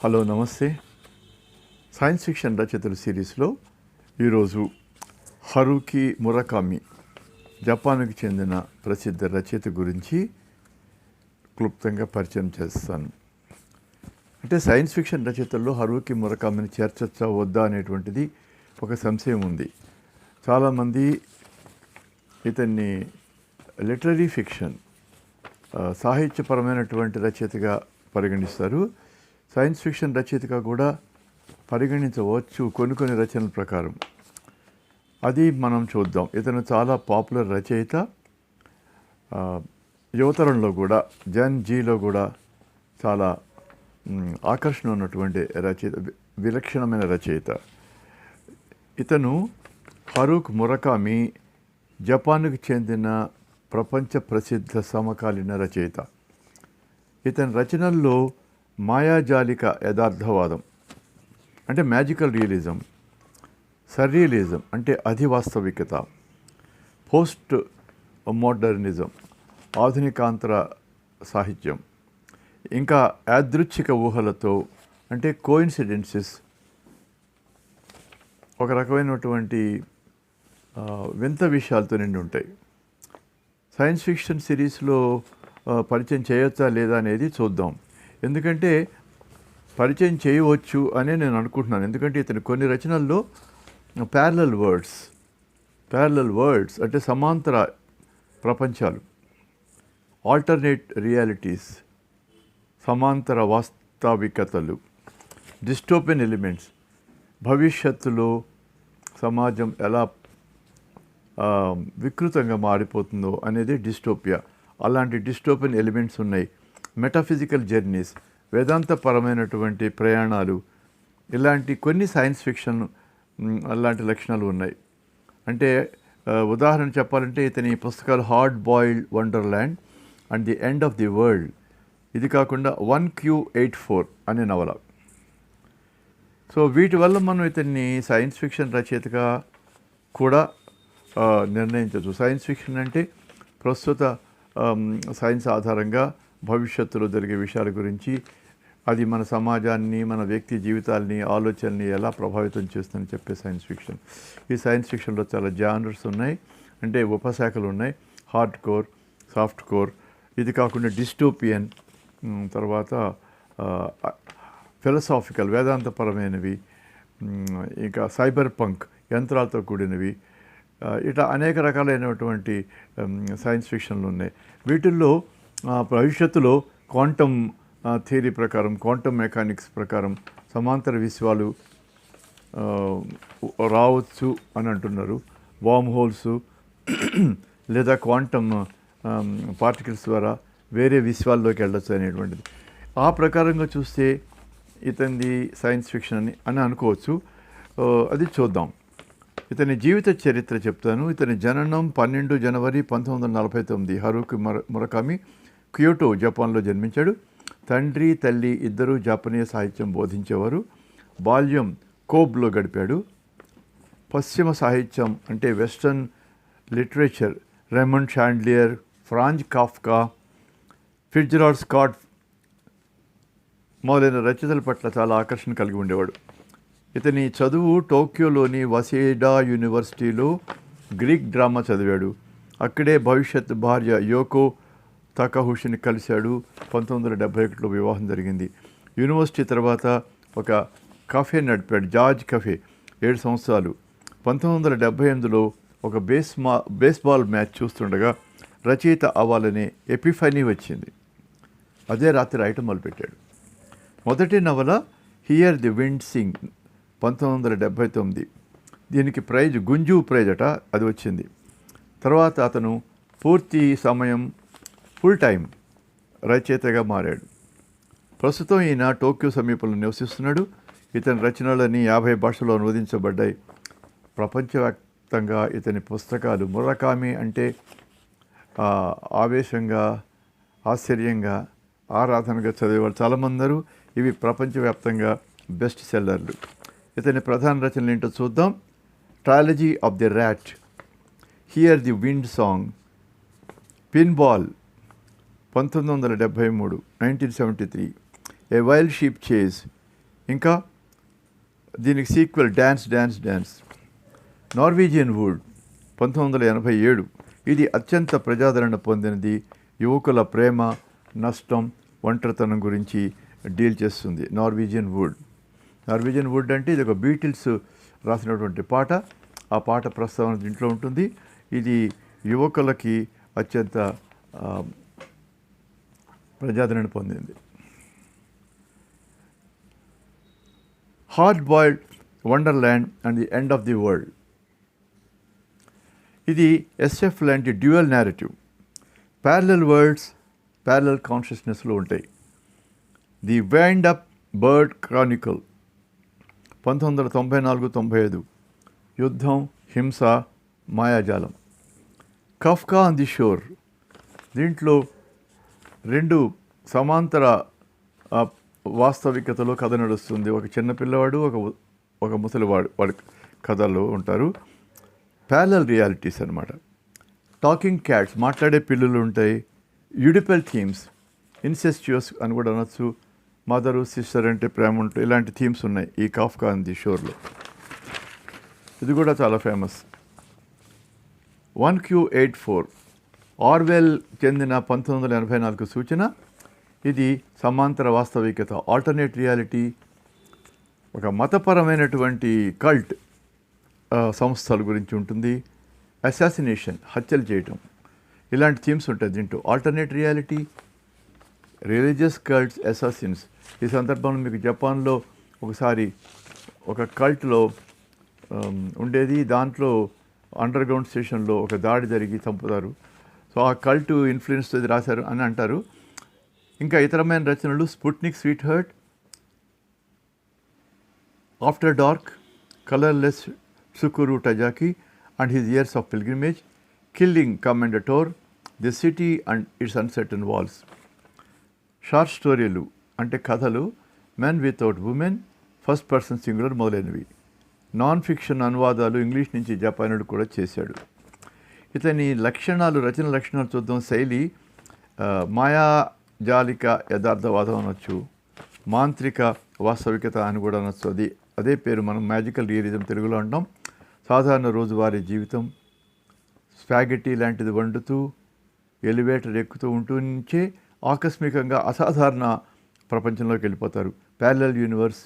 Hello నమస్తే. Science fiction రచయితల సిరీస్లో ఈరోజు హరుకి మురకామి, జపాన్కి చెందిన ప్రసిద్ధ రచయిత గురించి క్లుప్తంగా పరిచయం చేస్తాను. అంటే సైన్స్ ఫిక్షన్ రచయితల్లో హరుకి మురకామిని చేర్చచ్చా వద్దా అనేటువంటిది ఒక సంశయం ఉంది. చాలామంది ఇతన్ని లిటరరీ ఫిక్షన్, సాహిత్యపరమైనటువంటి రచయితగా పరిగణిస్తారు. సైన్స్ ఫిక్షన్ రచయితగా కూడా పరిగణించవచ్చు కొన్ని రచనల ప్రకారం. అది మనం చూద్దాం. ఇతను చాలా పాపులర్ రచయిత. యువతరంలో కూడా జన్ జీలో కూడా చాలా ఆకర్షణ ఉన్నటువంటి రచయిత, విలక్షణమైన రచయిత. ఇతను హరుకి మురకామి జపాన్కు చెందిన ప్రపంచ ప్రసిద్ధ సమకాలీన రచయిత. ఇతని రచనల్లో మాయాజాలిక యథార్థవాదం అంటే మ్యాజికల్ రియలిజం, సర్రియలిజం అంటే అధివాస్తవికత, పోస్ట్ మోడర్నిజం ఆధునికాంతర సాహిత్యం, ఇంకా యాదృచ్ఛిక ఊహలతో అంటే కోయిన్సిడెన్సెస్, ఒక రకమైనటువంటి వింత విషయాలతో నిండి ఉంటాయి. సైన్స్ ఫిక్షన్ సిరీస్లో పరిచయం చేయొచ్చా లేదా అనేది చూద్దాం. ఎందుకంటే పరిచయం చేయవచ్చు అనే నేను అనుకుంటున్నాను. ఎందుకంటే ఇతని కొన్ని రచనల్లో ప్యారలల్ వరల్డ్స్ అంటే సమాంతర ప్రపంచాలు, ఆల్టర్నేట్ రియాలిటీస్, సమాంతర వాస్తవికతలు, డిస్టోపియన్ ఎలిమెంట్స్, భవిష్యత్తులో సమాజం ఎలా వికృతంగా మారిపోతుందో అనేది డిస్టోపియా. అలాంటి డిస్టోపియన్ ఎలిమెంట్స్ ఉన్నాయి. మెటాఫిజికల్ జర్నీస్, వేదాంతపరమైనటువంటి ప్రయాణాలు, ఇలాంటి కొన్ని సైన్స్ ఫిక్షన్ అలాంటి లక్షణాలు ఉన్నాయి. అంటే ఉదాహరణ చెప్పాలంటే ఇతని పుస్తకాలు hard boiled wonderland and the end of the world, ఇది కాకుండా 1Q84 అనే నవల. సో వీటి వల్ల మనం ఇతన్ని సైన్స్ ఫిక్షన్ రచయితగా కూడా నిర్ణయించవచ్చు. సైన్స్ ఫిక్షన్ అంటే ప్రస్తుత సైన్స్ ఆధారంగా భవిష్యత్తులో జరిగే విషయాల గురించి, అది మన సమాజాన్ని, మన వ్యక్తి జీవితాలని, ఆలోచనని ఎలా ప్రభావితం చేస్తుందని చెప్పే సైన్స్ ఫిక్షన్. ఈ సైన్స్ ఫిక్షన్లో చాలా జానర్స్ ఉన్నాయి, అంటే ఉపశాఖలు ఉన్నాయి. హార్డ్ కోర్, సాఫ్ట్ కోర్, ఇది కాకుండా డిస్టోపియన్, తర్వాత ఫిలసాఫికల్ వేదాంతపరమైనవి, ఇంకా సైబర్ పంక్ యంత్రాలతో కూడినవి, ఇట్లా అనేక రకాలైనటువంటి సైన్స్ ఫిక్షన్లు ఉన్నాయి. వీటిల్లో భవిష్యత్తులో క్వాంటమ్ థియరీ ప్రకారం, క్వాంటమ్ మెకానిక్స్ ప్రకారం సమాంతర విశ్వాలు రావచ్చు అని అంటున్నారు. వామ్ హోల్స్ లేదా క్వాంటమ్ పార్టికల్స్ ద్వారా వేరే విశ్వాల్లోకి వెళ్ళొచ్చు అనేటువంటిది. ఆ ప్రకారంగా చూస్తే ఇతనిది సైన్స్ ఫిక్షన్ అని అనుకోవచ్చు. అది చూద్దాం. ఇతని జీవిత చరిత్ర చెప్తాను. ఇతని జననం 12 జనవరి 1949. హరుకి మురకామి క్యోటో, జపాన్లో జన్మించాడు. తండ్రి తల్లి ఇద్దరూ జాపనీస్ సాహిత్యం బోధించేవారు. బాల్యం కోబ్లో గడిపాడు. పశ్చిమ సాహిత్యం అంటే western literature, Raymond Chandler, Franz Kafka, Fitzgerald Scott మొదలైన రచయితల పట్ల చాలా ఆకర్షణ కలిగి ఉండేవాడు. ఇతని చదువు టోక్యోలోని వసేడా యూనివర్సిటీలో గ్రీక్ డ్రామా చదివాడు. అక్కడే భవిష్యత్ భార్య యోకో తకహుషిని కలిశాడు. 1971లో వివాహం జరిగింది. యూనివర్సిటీ తర్వాత ఒక కఫే నడిపాడు, జార్జ్ కఫే, 7 సంవత్సరాలు. 1978లో ఒక బేస్బాల్ మ్యాచ్ చూస్తుండగా రచయిత అవ్వాలనే ఎపిఫనీ వచ్చింది. అదే రాత్రి రాయటం మొదలుపెట్టాడు. మొదటి నవల హియర్ ది విండ్ సింగ్ 1979. దీనికి ప్రైజ్ గుంజు ప్రైజ్ అట, అది వచ్చింది. తర్వాత అతను పూర్తి సమయం ఫుల్ టైం రచయితగా మారాడు. ప్రస్తుతం ఈయన టోక్యో సమీపంలో నివసిస్తున్నాడు. ఇతని రచనలని 50 భాషల్లో అనువదించబడ్డాయి. ప్రపంచవ్యాప్తంగా ఇతని పుస్తకాలు, మురకామి అంటే ఆవేశంగా, ఆశ్చర్యంగా, ఆరాధనగా చదివేవాళ్ళు చాలామందరు. ఇవి ప్రపంచవ్యాప్తంగా బెస్ట్ సెల్లర్లు. ఇతని ప్రధాన రచనలు ఏంటో చూద్దాం. Trilogy of the rat, hear the wind song, pinball 1973, 1973, A Wild Sheep Chase, ఇంకా దీనికి sequel dance dance dance. Norwegian wood 1987. ఇది అత్యంత ప్రజాదరణ పొందినది. యువకుల ప్రేమ, నష్టం, ఒంటరితనం గురించి డీల్ చేస్తుంది. నార్వీజియన్ వుడ్ అంటే ఇది ఒక బీటిల్స్ రాసినటువంటి పాట. ఆ పాట ప్రస్తావన దీంట్లో ఉంటుంది. ఇది యువకులకి అత్యంత ప్రజాదరణ పొందింది. Hard boiled wonderland and the end of the world. ఇది ఎస్ఎఫ్ లాంటి dual narrative. Parallel worlds, parallel కాన్షియస్నెస్లో ఉంటాయి. The wind up bird chronicle 1994-95. యుద్ధం, హింస, మాయాజాలం. Kafka on the shore. దీంట్లో 2 సమాంతర వాస్తవికతలో కథ నడుస్తుంది. ఒక చిన్నపిల్లవాడు, ఒక ముసలివాడు వాడు కథల్లో ఉంటారు. ప్యారలల్ రియాలిటీస్ అన్నమాట. టాకింగ్ క్యాట్స్, మాట్లాడే పిల్లులు ఉంటాయి. యూడిపల్ థీమ్స్, ఇన్సెస్చుయస్ అని కూడా అనొచ్చు. మదరు సిస్టర్ అంటే ప్రేమ ఉంటాయి. ఇలాంటి థీమ్స్ ఉన్నాయి ఈ కాఫ్కా ఆన్ ది షోర్లో. ఇది కూడా చాలా ఫేమస్. 1Q84 ఆర్వెల్ చెందిన 1984 సూచన. ఇది సమాంతర వాస్తవికత, ఆల్టర్నేట్ రియాలిటీ. ఒక మతపరమైనటువంటి కల్ట్ సంస్థల గురించి ఉంటుంది. అసాసినేషన్, హత్యలు చేయటం, ఇలాంటి థీమ్స్ ఉంటాయి దీంట్లో. Alternate reality, religious cults, assassins. ఈ సందర్భంలో మీకు జపాన్లో ఒకసారి ఒక కల్ట్లో ఉండేది. దాంట్లో అండర్ గ్రౌండ్ స్టేషన్లో ఒక దాడి జరిగి చంపుతారు. సో ఆ కల్ట్ ఇన్ఫ్లుయెన్స్తో ఇది రాశారు అని అంటారు. ఇంకా ఇతరమైన రచనలు Sputnik sweetheart, after dark, colourless Tsukuru Tazaki and his years of pilgrimage, killing Commendatore, the city and its uncertain walls. Short స్టోరీలు అంటే కథలు, men without women, first person singular మొదలైనవి. నాన్ ఫిక్షన్ అనువాదాలు ఇంగ్లీష్ నుంచి జపానుడు కూడా చేశాడు. ఇతని లక్షణాలు, రచన లక్షణాలు చూద్దాం. శైలి మాయాజాలిక యథార్థవాదం అనొచ్చు, మాంత్రిక వాస్తవికత అని కూడా అనొచ్చు. అదే పేరు మనం మ్యాజికల్ రియలిజం తెలుగులో అంటాం. సాధారణ రోజువారీ జీవితం, స్పాగెటీ లాంటిది వండుతూ ఎలివేటర్ ఎక్కుతూ ఉంటూ నుంచే ఆకస్మికంగా అసాధారణ ప్రపంచంలోకి వెళ్ళిపోతారు. ప్యారలల్ యూనివర్స్,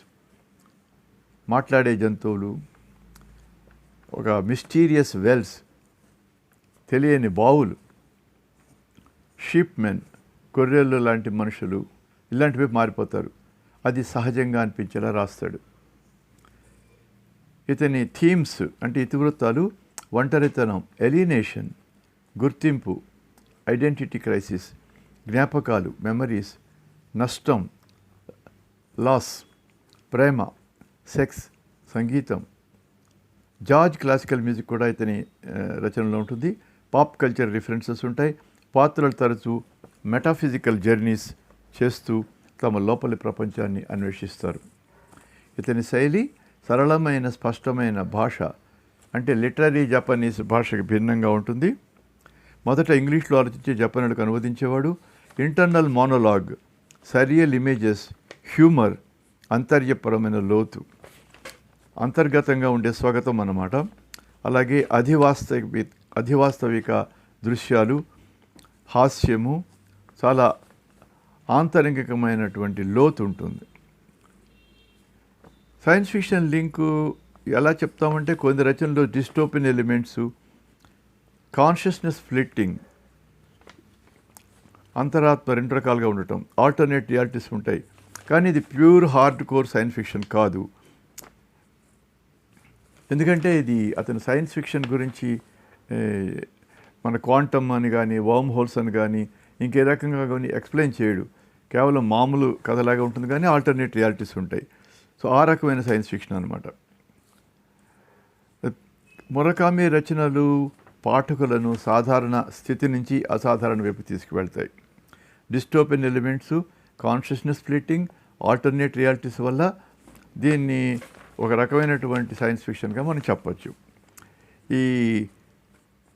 మాట్లాడే జంతువులు, ఒక మిస్టీరియస్ వెల్స్, తెలియని బావులు, షీప్ మెన్, గొర్రెలు లాంటి మనుషులు, ఇలాంటివి మారిపోతారు. అది సహజంగా అనిపించేలా రాస్తాడు. ఇతని థీమ్స్ అంటే ఇతివృత్తాలు: ఒంటరితనం, ఎలినేషన్, గుర్తింపు, ఐడెంటిటీ క్రైసిస్, జ్ఞాపకాలు, మెమరీస్, నష్టం, లాస్, ప్రేమ, సెక్స్, సంగీతం. జార్జ్ క్లాసికల్ మ్యూజిక్ కూడా ఇతని రచనలో ఉంటుంది. పాప్ కల్చర్ రిఫరెన్సెస్ ఉంటాయి. పాత్రలు తరచూ మెటాఫిజికల్ జర్నీస్ చేస్తూ తమ లోపలి ప్రపంచాన్ని అన్వేషిస్తారు. ఇతని శైలి సరళమైన, స్పష్టమైన భాష, అంటే లిటరరీ జపనీస్ భాషకి భిన్నంగా ఉంటుంది. మొదట ఇంగ్లీష్లో ఆలోచించే జపనీలకు అనువదించేవాడు. Internal monologue, surreal images, humour, అంతర్యపరమైన లోతు, అంతర్గతంగా ఉండే స్వాగతం అన్నమాట. అలాగే అధివాస్తవిక దృశ్యాలు, హాస్యము, చాలా ఆంతరంగికమైనటువంటి లోతు ఉంటుంది. సైన్స్ ఫిక్షన్ లింకు ఎలా చెప్తామంటే కొన్ని రచనలో డిస్టోపియన్ ఎలిమెంట్స్, కాన్షియస్నెస్ ఫ్లిట్టింగ్, అంతరాత్మ 2 రకాలుగా ఉండటం, ఆల్టర్నేట్ రియాలిటీస్ ఉంటాయి. కానీ ఇది pure hard core science fiction కాదు. ఎందుకంటే ఇది అతను సైన్స్ ఫిక్షన్ గురించి మన క్వాంటమ్ అని కానీ, వర్మ్ హోల్స్ అని కానీ, ఇంకే రకంగా కానీ ఎక్స్ప్లెయిన్ చేయడు. కేవలం మామూలు కథలాగా ఉంటుంది కానీ ఆల్టర్నేట్ రియాలిటీస్ ఉంటాయి. సో ఆ రకమైన సైన్స్ ఫిక్షన్ అనమాట. మురకామి రచనలు పాఠకులను సాధారణ స్థితి నుంచి అసాధారణ వైపు తీసుకువెళ్తాయి. Dystopian elements, consciousness splitting, alternate realities వల్ల దీన్ని ఒక రకమైనటువంటి సైన్స్ ఫిక్షన్గా మనం చెప్పచ్చు. ఈ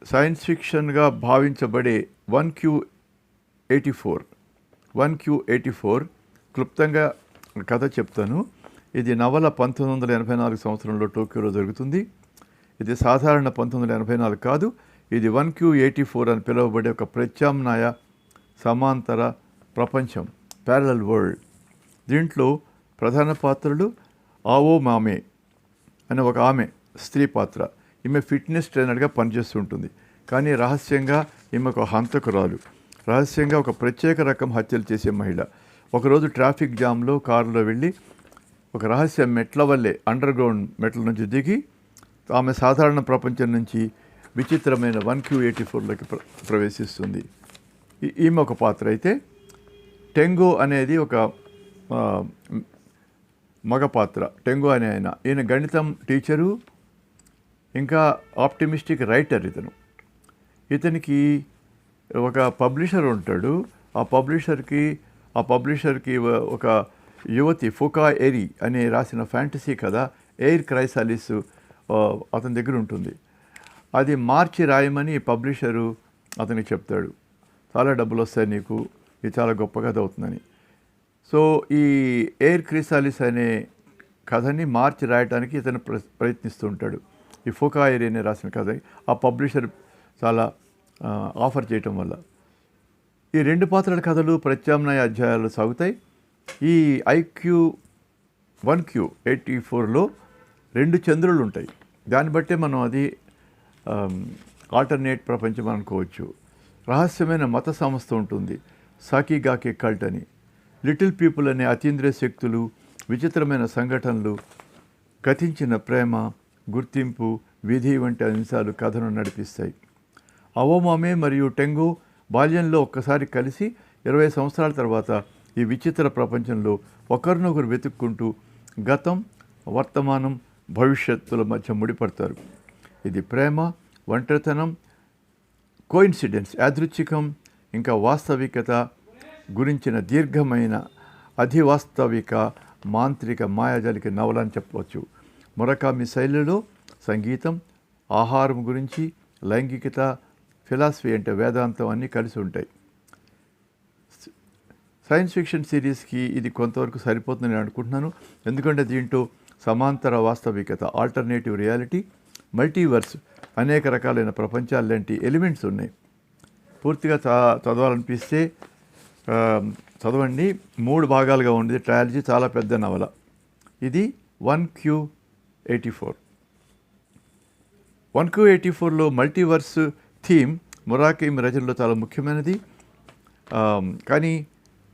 సైన్స్ ఫిక్షన్గా భావించబడే 1Q84 క్లుప్తంగా కథ చెప్తాను. ఇది నవల 1984 సంవత్సరంలో టోక్యోలో జరుగుతుంది. ఇది సాధారణ 1984 కాదు, ఇది 1Q84 అని పిలువబడే ఒక ప్రత్యామ్నాయ సమాంతర ప్రపంచం, ప్యారలల్ వరల్డ్. దీంట్లో ప్రధాన పాత్రలు ఆవో మామే అనే ఒక ఆమె స్త్రీ పాత్ర. ఈమె ఫిట్నెస్ ట్రైనర్గా పనిచేస్తుంటుంది. కానీ రహస్యంగా ఈమె ఒక హంతకురాలు, రహస్యంగా ఒక ప్రత్యేక రకం హత్యలు చేసే మహిళ. ఒకరోజు ట్రాఫిక్ జామ్లో కారులో వెళ్ళి ఒక రహస్య మెట్ల వల్లే అండర్ గ్రౌండ్ మెట్ల నుంచి దిగి ఆమె సాధారణ ప్రపంచం నుంచి విచిత్రమైన 1Q84లోకి ప్రవేశిస్తుంది. ఈమె ఒక పాత్ర. అయితే టెంగో అనేది ఒక మగ పాత్ర. టెంగో అనే ఈయన గణితం టీచరు, ఇంకా ఆప్టిమిస్టిక్ రైటర్. ఇతనికి ఒక పబ్లిషర్ ఉంటాడు. ఆ పబ్లిషర్కి ఒక యువతి ఫుకా ఎరి అనే రాసిన ఫ్యాంటసీ కథ ఎయిర్ క్రైసాలిస్ అతని దగ్గర ఉంటుంది. అది మార్చి రాయమని పబ్లిషరు అతనికి చెప్తాడు. చాలా డబ్బులు వస్తాయి నీకు, ఇది చాలా గొప్ప కథ అవుతుందని. సో ఈ ఎయిర్ క్రైసాలిస్ అనే కథని మార్చి రాయడానికి ఇతను ప్రయత్నిస్తూ ఉంటాడు. ఈ ఫుకా ఎరి అనే రాసిన కథ ఆ పబ్లిషర్ చాలా ఆఫర్ చేయటం వల్ల ఈ రెండు పాత్రల కథలు ప్రత్యామ్నాయ అధ్యాయాలు సాగుతాయి. ఈ 1Q84లో 2 చంద్రులు ఉంటాయి. దాన్ని బట్టే మనం అది ఆల్టర్నేట్ ప్రపంచం అనుకోవచ్చు. రహస్యమైన మత సంస్థ ఉంటుంది, సాకిగాకే కల్ట్ అని. లిటిల్ పీపుల్ అనే అతీంద్రియ శక్తులు, విచిత్రమైన సంఘటనలు, కథించిన ప్రేమ, గుర్తింపు, విధి వంటి అంశాలు కథను నడిపిస్తాయి. అవోమామే మరియు టెంగో బాల్యంలో ఒక్కసారి కలిసి 20 సంవత్సరాల తర్వాత ఈ విచిత్ర ప్రపంచంలో ఒకరినొకరు వెతుక్కుంటూ గతం, వర్తమానం, భవిష్యత్తుల మధ్య ముడిపడతారు. ఇది ప్రేమ, ఒంటరితనం, కోయిన్సిడెన్స్, యాదృచ్ఛికం, ఇంకా వాస్తవికత గురించిన దీర్ఘమైన అధివాస్తవిక మాంత్రిక మాయాజాలిక నవల అని చెప్పవచ్చు. మురకామి శైలిలో సంగీతం, ఆహారం గురించి, లైంగికత, ఫిలాసఫీ అంటే వేదాంతం అన్నీ కలిసి ఉంటాయి. సైన్స్ ఫిక్షన్ సిరీస్కి ఇది కొంతవరకు సరిపోతుందని నేను అనుకుంటున్నాను. ఎందుకంటే దీంట్లో సమాంతర వాస్తవికత, ఆల్టర్నేటివ్ రియాలిటీ, మల్టీవర్స్, అనేక రకాలైన ప్రపంచాలు లాంటి ఎలిమెంట్స్ ఉన్నాయి. పూర్తిగా చదవాలనిపిస్తే చదవండి. 3 భాగాలుగా ఉండేది ట్రయాలజీ, చాలా పెద్ద నవల. ఇది 1Q84. 1Q84లో మల్టీవర్స్ థీమ్ మురాకీమి రచనలో చాలా ముఖ్యమైనది. కానీ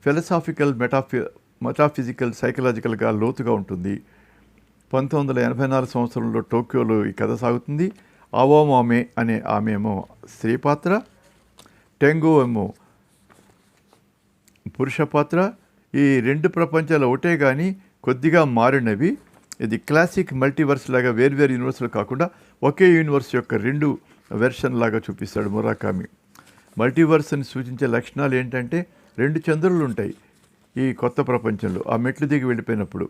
ఫిలసాఫికల్, మెటాఫిజికల్, సైకలాజికల్గా లోతుగా ఉంటుంది. 1984 సంవత్సరంలో టోక్యోలో ఈ కథ సాగుతుంది. అవోమామే అనే ఆమెమో స్త్రీ పాత్ర, టెంగో ఏమో పురుష పాత్ర. ఈ 2 ప్రపంచాలు ఒకటే కానీ కొద్దిగా మారినవి. ఇది క్లాసిక్ మల్టీవర్స్ లాగా వేర్వేరు యూనివర్స్లు కాకుండా ఒకే యూనివర్స్ యొక్క 2 వెర్షన్ లాగా చూపిస్తాడు మురాకామి. మల్టీవర్స్ని సూచించే లక్షణాలు ఏంటంటే 2 చంద్రులు ఉంటాయి ఈ కొత్త ప్రపంచంలో. ఆ మెట్లు దిగి వెళ్ళిపోయినప్పుడు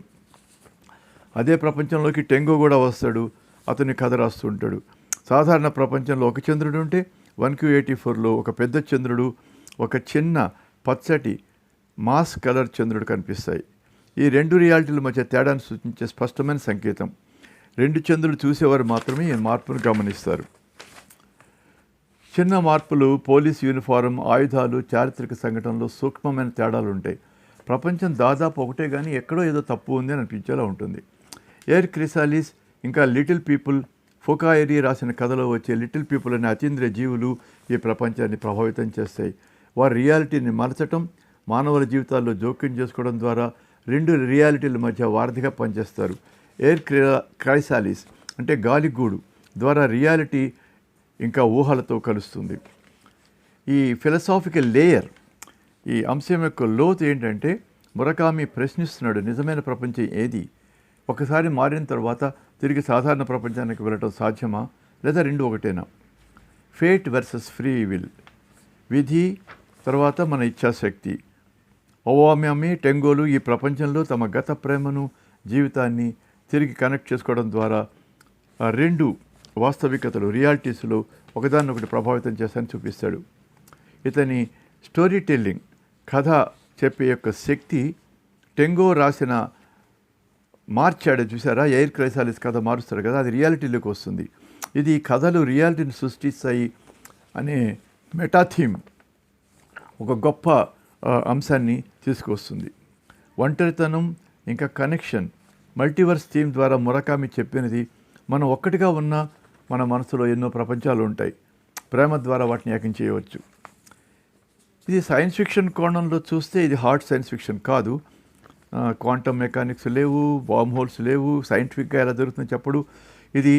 అదే ప్రపంచంలోకి టెంగో కూడా వస్తాడు, అతని కథ రాస్తూ ఉంటాడు. సాధారణ ప్రపంచంలో ఒక చంద్రుడు ఉంటే 1Q84లో ఒక పెద్ద చంద్రుడు, ఒక చిన్న పచ్చటి మాస్ కలర్ చంద్రుడు కనిపిస్తాయి. ఈ 2 రియాలిటీల మధ్య తేడాను సూచించే స్పష్టమైన సంకేతం. 2 చంద్రులు చూసేవారు మాత్రమే ఈ మార్పును గమనిస్తారు. చిన్న మార్పులు, పోలీస్ యూనిఫారం, ఆయుధాలు, చారిత్రక సంఘటనలో సూక్ష్మమైన తేడాలు ఉంటాయి. ప్రపంచం దాదాపు ఒకటే కానీ ఎక్కడో ఏదో తప్పు ఉంది అని అనిపించేలా ఉంటుంది. ఎయిర్ క్రైసాలిస్ ఇంకా లిటిల్ పీపుల్, ఫుకా ఎరి రాసిన కథలో వచ్చే లిటిల్ పీపుల్ అనే అతీంద్రియ జీవులు ఈ ప్రపంచాన్ని ప్రభావితం చేస్తాయి. వారి రియాలిటీని మరచటం, మానవుల జీవితాల్లో జోక్యం చేసుకోవడం ద్వారా 2 రియాలిటీల మధ్య వారధిగా పనిచేస్తారు. ఎయిర్ క్రైసాలిస్ అంటే గాలిగూడు ద్వారా రియాలిటీ ఇంకా ఊహలతో కలుస్తుంది. ఈ ఫిలసాఫికల్ లేయర్, ఈ అంశం యొక్క లోతు ఏంటంటే మురకామి ప్రశ్నిస్తున్నాడు, నిజమైన ప్రపంచం ఏది? ఒకసారి మారిన తర్వాత తిరిగి సాధారణ ప్రపంచానికి వెళ్ళటం సాధ్యమా, లేదా 2 ఒకటేనా? ఫేట్ వర్సెస్ ఫ్రీ విల్, విధి తర్వాత మన ఇచ్ఛాశక్తి. అవోమామే, టెంగోలు ఈ ప్రపంచంలో తమ గత ప్రేమను, జీవితాన్ని తిరిగి కనెక్ట్ చేసుకోవడం ద్వారా 2 వాస్తవికతలు, రియాలిటీస్లో ఒకదాన్నొకటి ప్రభావితం చేస్తానని చూపిస్తాడు. ఇతని స్టోరీ టెల్లింగ్, కథ చెప్పే యొక్క శక్తి టెంగో రాసిన మార్చాడు చూసారా, ఎయిర్ క్రైసాలిస్ కథ మారుస్తాడు కదా, అది రియాలిటీలోకి వస్తుంది. ఇది కథలు రియాలిటీని సృష్టిస్తాయి అనే మెటాథీమ్ ఒక గొప్ప అంశాన్ని తీసుకొస్తుంది. ఒంటరితనం ఇంకా కనెక్షన్, మల్టీవర్స్ థీమ్ ద్వారా మురకామి చెప్పినది మనం ఒక్కటిగా ఉన్న మన మనసులో ఎన్నో ప్రపంచాలు ఉంటాయి, ప్రేమ ద్వారా వాటిని ఏకం చేయవచ్చు. ఇది సైన్స్ ఫిక్షన్ కోణంలో చూస్తే ఇది హార్డ్ సైన్స్ ఫిక్షన్ కాదు. క్వాంటమ్ మెకానిక్స్ లేవు, వార్మ్ హోల్స్ లేవు, సైంటిఫిక్గా ఎలా జరుగుతుందో చెప్పడు. ఇది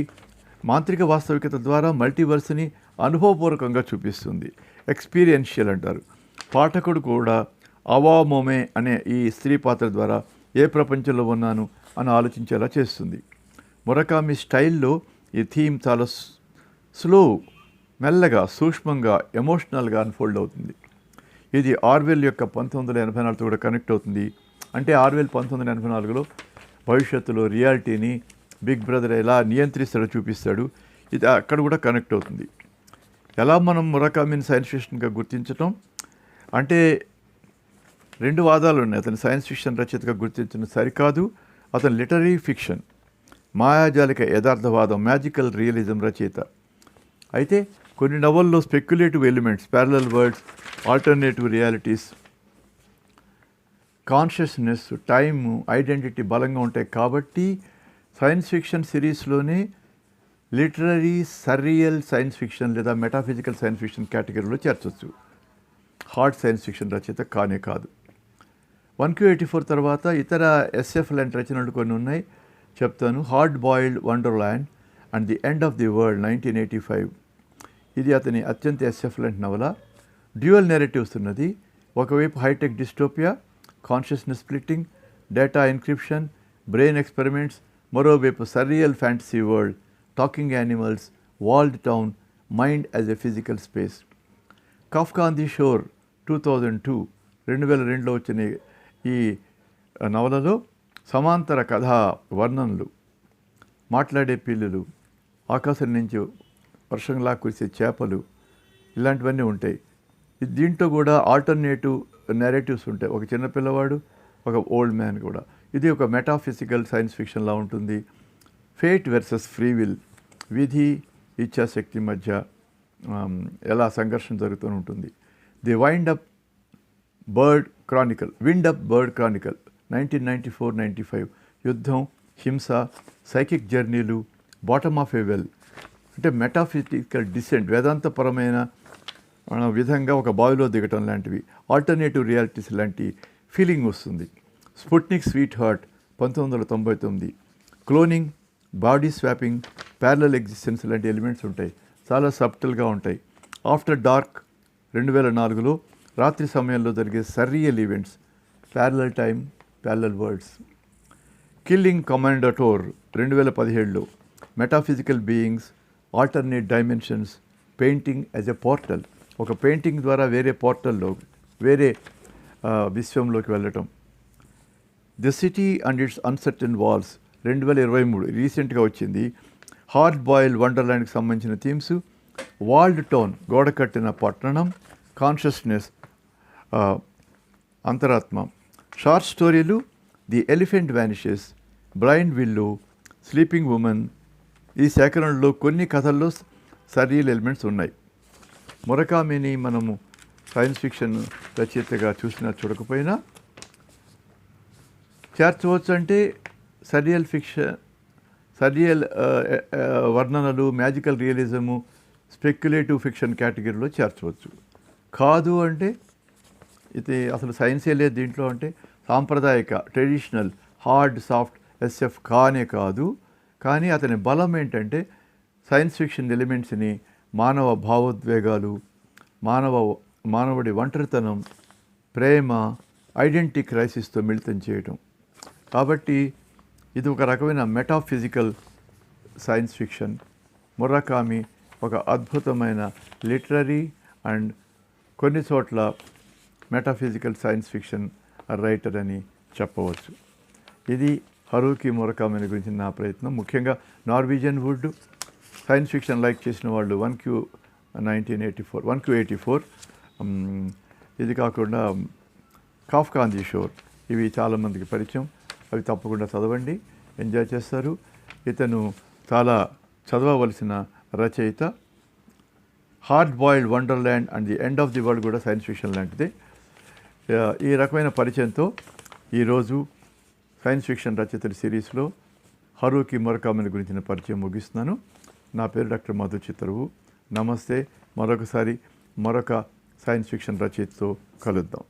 మాంత్రిక వాస్తవికత ద్వారా మల్టీవర్స్ని అనుభవపూర్వకంగా చూపిస్తుంది. ఎక్స్పీరియన్షియల్ అంటారు. పాఠకుడు కూడా అవామోమే అనే ఈ స్త్రీ పాత్ర ద్వారా ఏ ప్రపంచంలో ఉన్నాను అని ఆలోచించేలా చేస్తుంది. మురకామి స్టైల్లో ఈ థీమ్ చాలా స్లో, మెల్లగా, సూక్ష్మంగా, ఎమోషనల్గా అన్ఫోల్డ్ అవుతుంది. ఇది ఆర్వెల్ యొక్క 1984తో కూడా కనెక్ట్ అవుతుంది. అంటే ఆర్వెల్ 1984లో భవిష్యత్తులో రియాలిటీని బిగ్ బ్రదర్ ఎలా నియంత్రిస్తాడో చూపిస్తాడు. ఇది అక్కడ కూడా కనెక్ట్ అవుతుంది. ఎలా మనం మురకామిని సైన్స్ ఫిక్షన్గా గుర్తించటం అంటే 2 వాదాలు ఉన్నాయి. అతను సైన్స్ ఫిక్షన్ రచయితగా గుర్తించడం సరికాదు. అతను లిటరీ ఫిక్షన్, మాయాజాలిక యథార్థవాదం, మ్యాజికల్ రియలిజం రచయిత. అయితే కొన్ని నవల్లో speculative elements, parallel worlds, alternative realities, consciousness, time, identity బలంగా ఉంటాయి. కాబట్టి సైన్స్ ఫిక్షన్ సిరీస్లోనే లిటరరీ సర్రియల్ సైన్స్ ఫిక్షన్ లేదా మెటాఫిజికల్ సైన్స్ ఫిక్షన్ కేటగిరీలో చేర్చవచ్చు. హార్డ్ సైన్స్ ఫిక్షన్ రచయిత కానే కాదు. 1Q84 తర్వాత ఇతర SF లాంటి రచనలు కొన్ని ఉన్నాయి, చెప్తాను. Hard boiled wonderland and the end of the world 1985. ఇది అతని అత్యంత SF లాంటి నవల. డ్యూయల్ నెరేటివ్స్ ఉన్నది. ఒకవైపు hi-tech dystopia, consciousness splitting, data encryption, brain experiments, మరోవైపు surreal fantasy world, talking animals, walled town, mind as a physical space. Kafka on the shore 2002లో వచ్చిన ఈ నవలలో సమాంతర కథా వర్ణనలు, మాట్లాడే పిల్లులు, ఆకాశం నుంచి వర్షంలా కురిసే చేపలు, ఇలాంటివన్నీ ఉంటాయి. దీంట్లో కూడా ఆల్టర్నేటివ్ నెరేటివ్స్ ఉంటాయి. ఒక చిన్నపిల్లవాడు, ఒక ఓల్డ్ మ్యాన్ కూడా. ఇది ఒక మెటాఫిజికల్ సైన్స్ ఫిక్షన్లా ఉంటుంది. ఫేట్ వర్సెస్ ఫ్రీ విల్, విధి ఇచ్ఛాశక్తి మధ్య ఎలా సంఘర్షణ జరుగుతూ ఉంటుంది. The wind up bird chronicle 1994-95. యుద్ధం, హింస, సైకిక్ జర్నీలు, బాటమ్ ఆఫ్ ఏ వెల్ అంటే మెటాఫిజికల్ డిసెంట్, వేదాంతపరమైన విధంగా ఒక బావిలో దిగటం లాంటివి, ఆల్టర్నేటివ్ రియాలిటీస్ లాంటి ఫీలింగ్ వస్తుంది. Sputnik sweetheart 1999. Cloning, body swapping, parallel existence లాంటి ఎలిమెంట్స్ ఉంటాయి, చాలా సబ్టల్గా ఉంటాయి. ఆఫ్టర్ డార్క్ 2004లో రాత్రి సమయంలో జరిగే surreal events, parallel time, parallel worlds. Killing Commendatore 2017లో metaphysical beings, alternate dimensions, painting as a portal, ఒక పెయింటింగ్ ద్వారా వేరే పోర్టల్లో, వేరే విశ్వంలోకి వెళ్ళటం. The city and its uncertain walls 2023 రీసెంట్గా వచ్చింది. హార్డ్ బాయిల్డ్ వండర్లాండ్కి సంబంధించిన థీమ్స్, వాల్డ్ టౌన్, గోడ కట్టిన పట్టణం, కాన్షియస్నెస్, అంతరాత్మ. షార్ట్ స్టోరీలు, the elephant vanishes, blind willow, sleeping women. ఈ సేకరణలో కొన్ని కథల్లో సర్రియల్ ఎలిమెంట్స్ ఉన్నాయి. మురకామిని మనము సైన్స్ ఫిక్షన్ రచయితగా చూసినా చూడకపోయినా చేర్చవచ్చు. అంటే సర్రియల్ ఫిక్షన్, సర్రియల్ వర్ణనలు, మ్యాజికల్ రియలిజము, స్పెక్యులేటివ్ ఫిక్షన్ కేటగిరీలో చేర్చవచ్చు. కాదు అంటే ఇది అసలు సైన్సే లేదు దీంట్లో అంటే సాంప్రదాయిక ట్రెడిషనల్ హార్డ్ సాఫ్ట్ SF కానే కాదు. కానీ అతని బలం ఏంటంటే సైన్స్ ఫిక్షన్ ఎలిమెంట్స్ని మానవ భావోద్వేగాలు, మానవుడి ఒంటరితనం, ప్రేమ, ఐడెంటిటీ క్రైసిస్తో మిళితం చేయటం. కాబట్టి ఇది ఒక రకమైన మెటాఫిజికల్ సైన్స్ ఫిక్షన్. మురకామి ఒక అద్భుతమైన లిటరరీ అండ్ కొన్ని చోట్ల మెటాఫిజికల్ సైన్స్ ఫిక్షన్ రైటర్ అని చెప్పవచ్చు. ఇది హరుకి మురకామిని గురించి నా ప్రయత్నం. ముఖ్యంగా Norwegian would science fiction like చేసిన వాళ్ళు 1Q84, ఇది కాకుండా కాఫ్కా ఆన్ ది షోర్, ఇవి చాలామందికి పరిచయం. అవి తప్పకుండా చదవండి. ఎంజాయ్ చేస్తారు. ఇతను చాలా చదవవలసిన రచయిత. Hard boiled wonderland and the end of the world కూడా సైన్స్ ఫిక్షన్ లాంటిదే. ఈ రకమైన పరిచయంతో ఈరోజు సైన్స్ ఫిక్షన్ రచయితల సిరీస్లో హరుకి మురకామిని గురించిన పరిచయం ముగిస్తున్నాను. నా పేరు డాక్టర్ మధు చిత్తరువు. నమస్తే. మరొకసారి మరొక సైన్స్ ఫిక్షన్ రచయితతో కలుద్దాం.